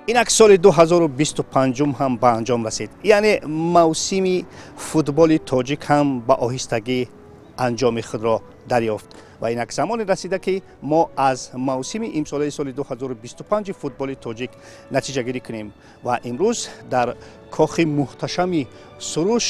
инак соли 2025 ҳам ба анҷом расид. Яъне мавсими футболи тоҷик ҳам ба оҳистагӣ анҷоми худро дарёфт. Ва инак замоне расида, ки мо аз мавсими имсолаи соли 2025 футболи тоҷик натиҷагирӣ кунем. Ва имрӯз дар кохи муҳташами суруш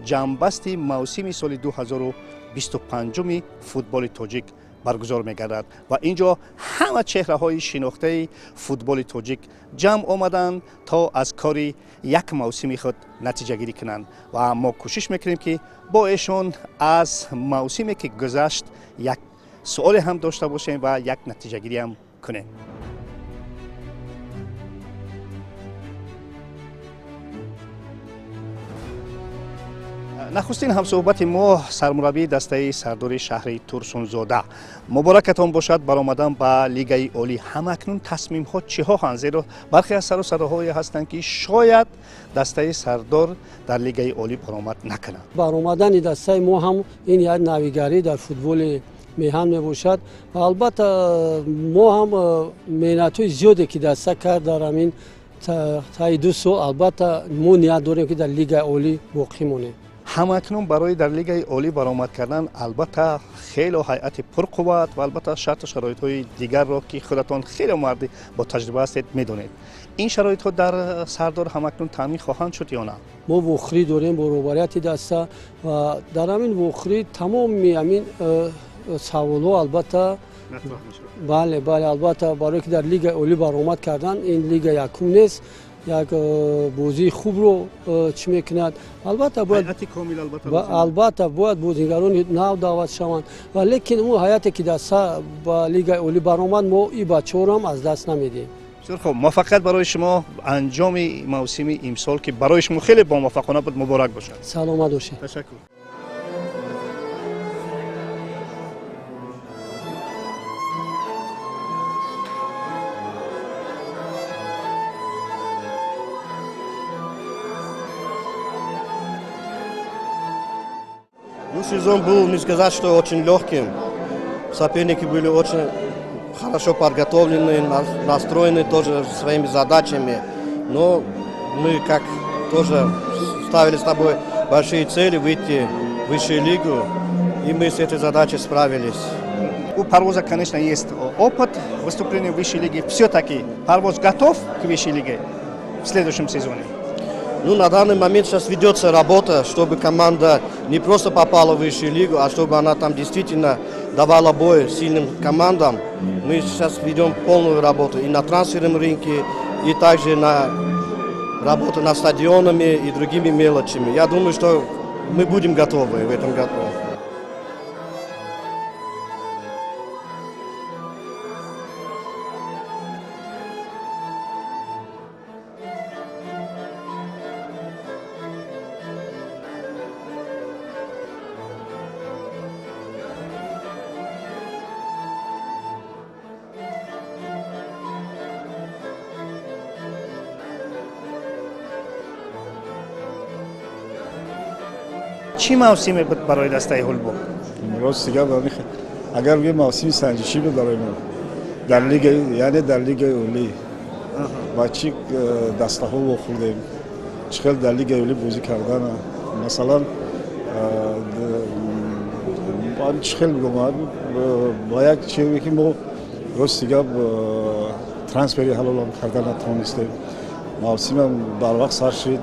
ҷамъбасти мавсими соли 2025 футболи тоҷик баргузор мегардад ва инҷо ҳама чеҳраҳои шинохтаи футболи тоҷик ҷамъ омаданд, то аз кори як мавсими худ натиҷагирӣ кунанд. Ва мо кӯшиш мекунем, ки бо эшон аз мавсиме ки гузашт як суоле ҳам дошта бошем ва як натиҷагириам кунем. нахустин ҳамсӯҳбати мо сармураббии дастаи сардори шаҳри турсунзода. муборакатон бошад баромадан ба лигаи олӣ. ҳамакнун тасмимҳо чиҳоҳанд, зеро бархе аз сару садоҳое ҳастанд, ки шояд дастаи сардор дар лигаи олӣ баромад накунад. баромадани дастаи мо ҳам ин як навигарӣ дар футболи меҳан мебошад. албатта мо ҳам меҳнатҳои зиёде ки даста кард дар ҳамин таи 2 сол, албатта мо ният дорем, ки дар лигаи олӣ боқӣ монем. ҳамакнун барои дар лигаи олӣ баромад кардан албатта хело ҳайати пурқувват ва албатта шарту шароитҳои дигарро, ки худатон хело марди бо таҷриба ҳастед, медонед. ин шароитҳо дар сардор ҳамакнун таъмин хоҳанд шуд ё на? мо вохӯрӣ дорем бо роҳбарияти даста ва дар ҳамин вохӯрӣ тамоми ҳамин саволҳо албатта бале албатта барое ки дар лигаи олӣ баромад кардан, ин лига якум нест. як бозии хубро чӣ мекунад. албатта бояд бозигарони нав даъват шаванд, ва лекин он ҳайате ки даста ба лигаи олӣ баромад, мо и бачаҳоро ҳам аз даст намедиҳем. хуб, муваффақият барои шумо. анҷоми мавсими имсол ки барои шумо хеле бомуваффақона буд, муборак бошад. саломат бошед. ташаккур. Ну, сезон был, не сказать, что очень легким. Соперники были очень хорошо подготовлены, настроены тоже своими задачами. Но мы как тоже ставили с тобой большие цели выйти в высшую лигу, и мы с этой задачей справились. У Парвоза, конечно, есть опыт выступления в высшей лиге. Все-таки Парвоз готов к высшей лиге в следующем сезоне? Ну, на данный момент сейчас ведется работа, чтобы команда не просто попала в высшую лигу, а чтобы она там действительно давала бой сильным командам. Мы сейчас ведем полную работу и на трансферном рынке, и также на работу над стадионами и другими мелочами. Я думаю, что мы будем готовы в этом году. چی موسمی بود برای دسته هولبو؟ راست دیگه اگر یه موسمی سنجشی بود برای ما در لیگ، یعنی در لیگ اولی با چی دسته ها خوردیم، چقدر در لیگ اولی بازی کردن. مثلا چقدر بگم با یک چیزی که ما راست دیگه ترانسفری حلال کردن نتونستیم. موسم بر وقت سر شد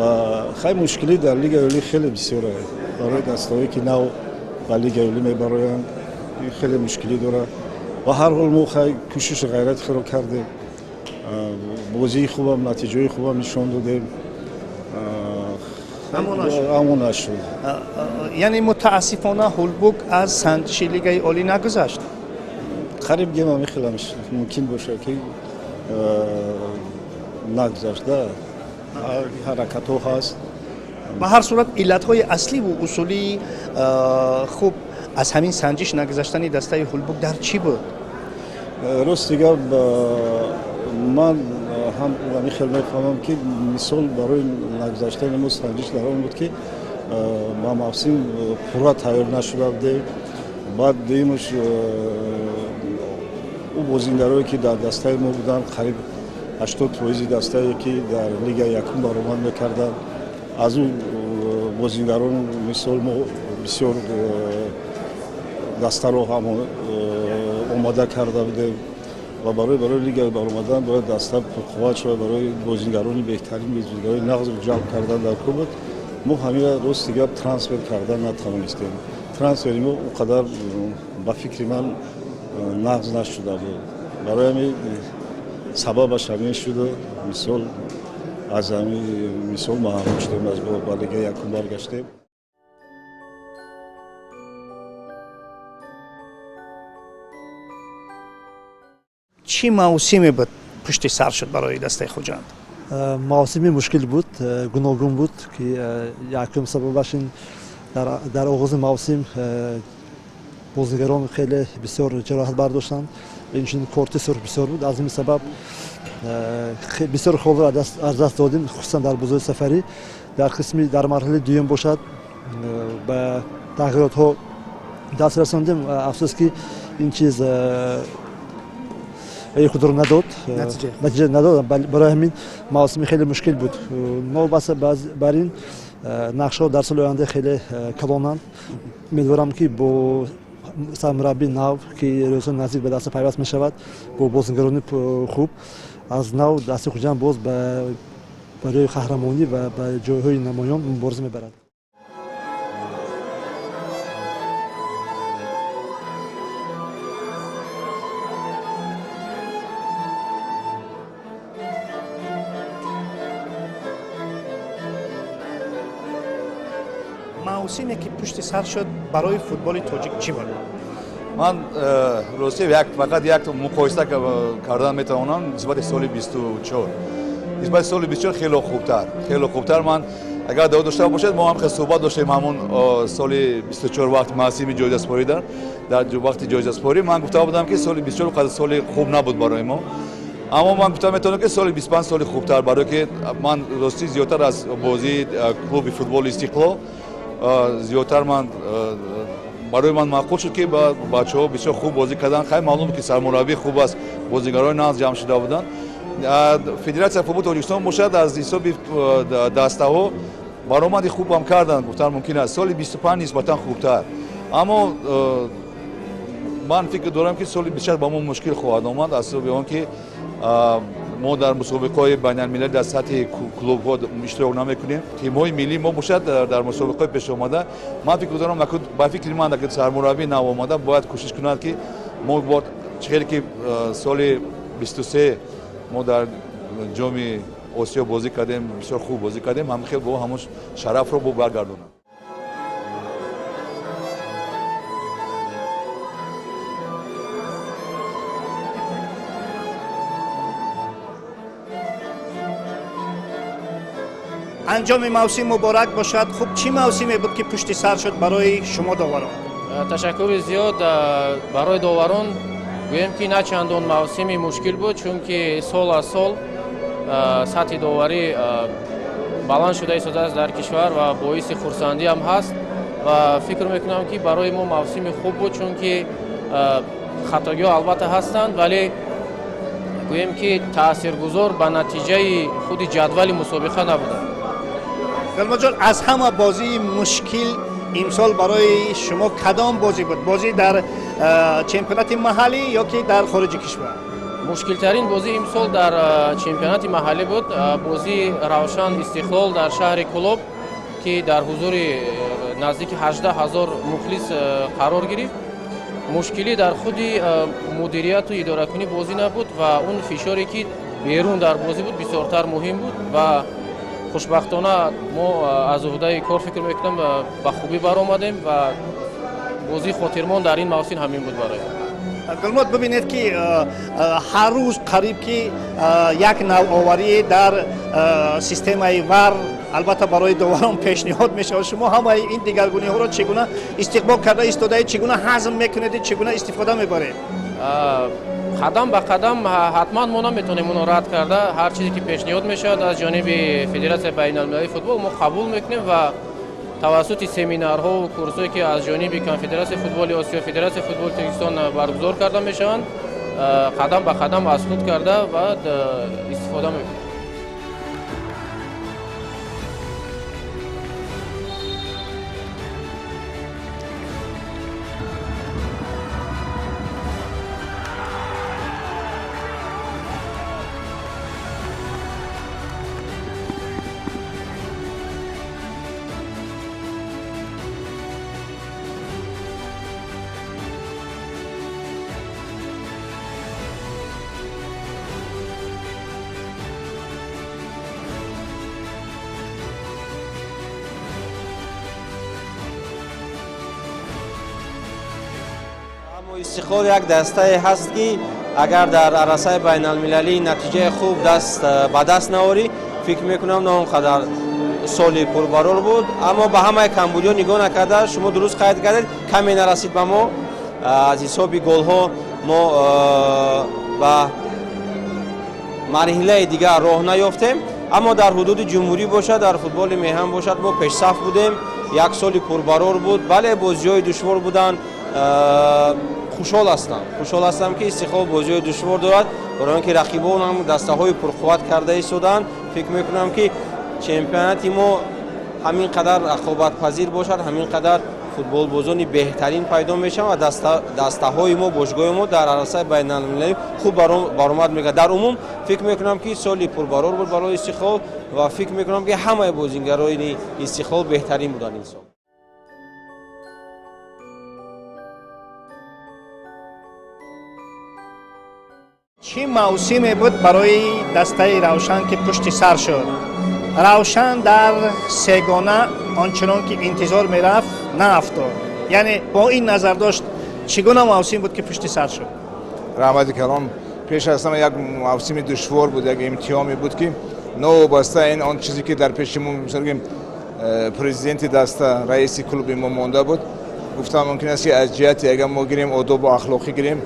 و خیلی مشکلی در لیگ اولی خیلی بسیاره. برای دستهایی که نو با لیگ اولی میبرند خیلی مشکلی داره. و هر حال ما خیلی کوشش غیرت خیلی کردیم. بازی خوبم، نتیجه خوبم نشون دادیم. اما نشد. یعنی متاسفانه هولبوک از سنجش لیگ اولی نگذشت. خیلی بگیم میخوامش ممکن باشه که نگذشته. حرکت ها هست. به هر صورت علت های اصلی و اصولی خوب از همین سنجش نگذشتن دسته هولبوک در چی بود؟ راست دیگه من هم خیلی میفهمم که مثال برای نگذشتن ما سنجش در آن بود که ما موسم پورا تیار نشده بوده. بعد دیمش او بازیگرایی که در دسته ما بودن قریب 80% дастае ки дар лига якум баромад мекарданд. Аз ӯ бозингарон мисол мо бисёр дастаро ҳам омода карда будем ва барои лига баромадан бояд даста пурқувват шавад барои бозингарони беҳтарин бозингарони нағз ҷалб кардан дар клубот. мо ҳамина рости гап трансфер кардан натавонистем. Трансфери мо он қадар ба фикри ман нағз нашуда буд. барои ҳамин сабабаш ҳамин шуда мисол аз ҳамин мисол маҳрум шудем аз ба лига якум баргаштем. чӣ мавсиме буд пушти сар шуд барои дастаи хуҷанд? мавсими мушкил буд, гуногун буд ки якум сабабаш ин дар оғози мавсим бозигарон хеле бисёр ҷароҳат бардоштанд, инчунин корти сурх бисёр буд. Аз ин сабаб бисёр холро аз даст додем, хусусан дар бозори сафарӣ. Дар марҳилаи дуюм бошад ба тағйиротҳо даст расондем. Афсӯс ки ин чиз худро надод, натиҷа надод. Барои ҳамин мавсими хеле мушкил буд. Новбаста бар ин нақшҳо дар соли оянда хеле калонанд. умедворам ки бо сармураббии нав ки рӯзҳо наздик ба даста пайваст мешавад, бо бозингарони хуб аз нав дасти хуҷанд боз барои қаҳрамонӣ ва ба ҷойҳои намоён мубориза мебарад. мавсиме ки пушти сар шуд барои футболи тоҷик чӣ буд? ман росте фақат як муқоиса кардан метавонам нисбати соли 24. нисбати соли 24 хело хубтар. Ман агар давод дошта бошад мо ҳам хеле суҳбат доштем ҳамон соли 24 вақти мавсими ҷоизаспорӣ дар вақти ҷоизаспорӣ ман гуфта будам ки соли 24 қадр соли хуб набуд барои мо. аммо ман гуфта метавонам ки соли 25 соли хубтар, барое ки ман рости зиёдтар аз бозии клуби футболи Истиқлол зиёдтар ман барои ман маъқул шуд ки бачаҳо бисёр хуб бозӣ карданд. хай маълум ки сармураббӣ хуб аст, бозигарони нағз ҷамъ шуда буданд. Федератсияи футболи Тоҷикистон бошад аз ҳисоби дастаҳо баромади хубам карданд. гуфтанд мумкин аст соли 25 нисбатан хубтар. аммо ман фикр дорам ки соли 26 ба мо мушкил хоҳад омад аз ҳисоби он ки мо дар мусобиқаҳои байналмилалӣ дар сатҳи клубҳо иштирок намекунем. Тимҳои миллӣ мо бошад дар мусобиқаҳои пешомада. Ман фикр дорам ба фикри ман агар сармураббии нав омада бояд кӯшиш кунад ки мо чехеле ки соли 23 мо дар ҷоми осиё бозӣ кардем, бисёр хуб бозӣ кардем, хел бо ҳамон шарафро бо баргардонад. анҷоми мавсим муборак бошад. хуб чӣ мавсиме буд ки пушти сар шуд барои шумо доварон? ташаккури зиёд барои доварон. гӯем ки на чандон мавсими мушкил буд, чунки сол аз сол сатҳи доварӣ баланд шуда истодааст дар кишвар ва боиси хурсандӣ ҳам ҳаст ва фикр мекунам ки барои мо мавсими хуб буд, чунки хатогиҳо албатта ҳастанд, вале гӯем ки таъсиргузор ба натиҷаи худи ҷадвали мусобиқа набуданд. галмоҷон, аз ҳама бозии мушкил имсол барои шумо кадом бозӣ буд? бозӣ дар чемпионати маҳаллӣ ё ки дар хориҷи кишвар? мушкилтарин бозӣ имсол дар чемпионати маҳаллӣ буд. бозии Равшан Истиқлол дар шаҳри Кӯлоб ки дар ҳузури наздики 18 000 мухлис қарор гирифт. мушкилӣ дар худи мудирияту идоракунӣ бозӣ набуд ва он фишоре ки берун дар бозӣ буд бисёртар муҳим буд ва хушбахтона мо аз уҳдаи кор фикр мекунам ба хубӣ баромадем ва бозии хотирмон дар ин мавсим ҳамин буд барои гулмот. бибинед ки ҳар рӯз қариб ки як навоварӣ дар системаи вар албатта барои доварон пешниҳод мешавад. шумо ҳамаи ин дигаргуниҳоро чӣ гуна истиқбол карда истодаед, чӣ гуна ҳазм мекунед, чӣ гуна истифода мебаред? қадам ба қадам ҳатман мо наметавонем оно рад карда. ҳар чизе ки пешниҳод мешавад аз ҷониби Федератсияи байналмилалии футбол мо қабул мекунем ва тавассути семинарҳо ва курсҳое ки аз ҷониби Конфедератсияи футболи Осиё, Федератсияи футболи Тоҷикистон баргузор карда мешаванд, қадам ба қадам аз худ карда ва истифода мекунад. استقلال یک دسته هست که اگر در عرصه بین المللی نتیجه خوب به دست نواری فکر میکنم نه اونقدر سالی پربارور بود، اما به همه کمبودی نگاه نکرده. شما درست قید کردید کمی نرسید به ما از حساب گل ها ما به مرحله دیگر راه نیافتیم، اما در حدود جمهوری باشد در فوتبال میهن باشد ما پیش صف بودیم. یک سال پربارور بود، بله بازی‌های دشوار بودن. خوشحال هستم که استقلال بازی دشوار دارد، برای اینکه رقیبان هم دسته‌های پرقوت کرده ایستادند. فکر میکنم که چمپیونات ما همین قدر رقابت پذیر باشد، همین قدر فوتبال بازان بهترین پیدا میشن و دسته‌های ما باشگاه ما در عرصه بین المللی خوب برآمد میگه. در عموم فکر میکنم که سالی پربارور بود برای استقلال و فکر میکنم که همه بازیگرای استقلال بهترین بودن این سال. چی موسمی بود برای دسته روشن که پشت سر شد؟ روشن در سگانه آنچنان که انتظار میرفت نافتاد. یعنی با این نظر داشت چگونه موسم بود که پشت سر شد؟ رحمت کلام پیش از همه یک موسم دشوار بود، یک امتحانی بود که نو بسته این آن چیزی که در پیش ما مثلا پرزیدنت دسته رئیس کلوب ما مونده بود. گفتم ممکن است که از جهتی اگر ما گیریم آداب و اخلاقی گیریم،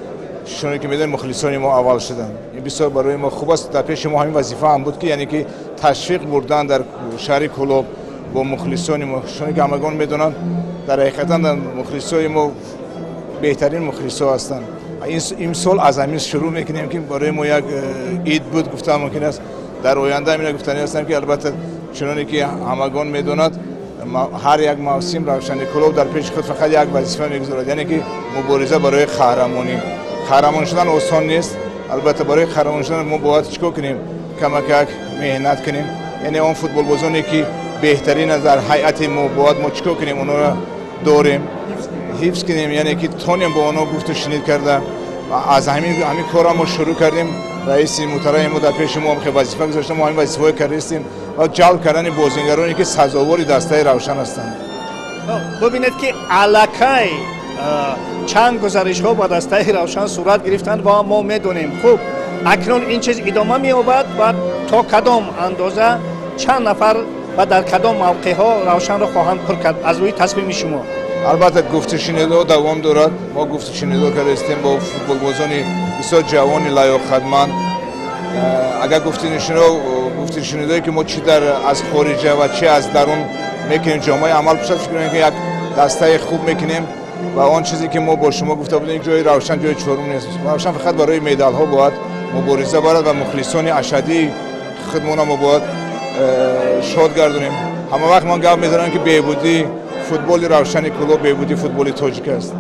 چون که میدونیم مخلصان ما اول شدن، این بسیار برای ما خوب است. در پیش ما همین وظیفه هم بود که یعنی که تشویق بردن در شهر کلوب با مخلصان ما، چون که همگان میدونن در حقیقت مخلصان ما بهترین مخلصا هستند. این سال از همین شروع میکنیم که برای ما یک عید بود. گفتم ممکن است در آینده مینا گفتنی هستم که البته چون که همگان میدونند هر یک موسم روشن کلوب در پیش خود فقط یک وظیفه میگذارد، یعنی که مبارزه برای قهرمانی. قهرمان شدن آسان نیست، البته برای قهرمان شدن ما باید چیکار کنیم؟ کمک مهنت کنیم. یعنی اون فوتبال بازانی که بهترین از در هیئت ما باید ما چیکار کنیم؟ اونا را داریم، حفظ کنیم، یعنی که تونیم با اونا گفت و شنید کرده. از همین کارا ما شروع کردیم. رئیس محترم ما در پیش ما هم وظیفه گذاشته، ما همین وظیفه کردیم و جلب کردن بازیگرانی که سزاوار دسته روشن هستند. ببینید که علاقه چند گزارش ها با دسته روشن صورت گرفتند و ما میدونیم خوب اکنون این چیز ادامه می‌یابد و تا کدام اندازه چند نفر و در کدام موقع ها روشن را خواهند پر کرد از روی تصمیم شما؟ البته گفت شنیدو دوام دارد. ما گفت شنیدو کردیم با فوتبال بازانی بسیار جوان لایق‌مند. اگر گفت شنیدو که ما چی در از خارجه و چی از درون میکنیم جامعه عمل پیش فکر کنیم که یک دسته خوب میکنیم و آن چیزی که ما با شما گفته بودیم جای روشن جای چهارم نیست. روشن فقط برای مدال ها باید مبارزه برد و مخلصان اشدی خدمات ما باید شاد گردونیم. همه وقت ما گپ می‌زنیم که بهبودی فوتبال روشن کلوب بهبودی فوتبال تاجیک است.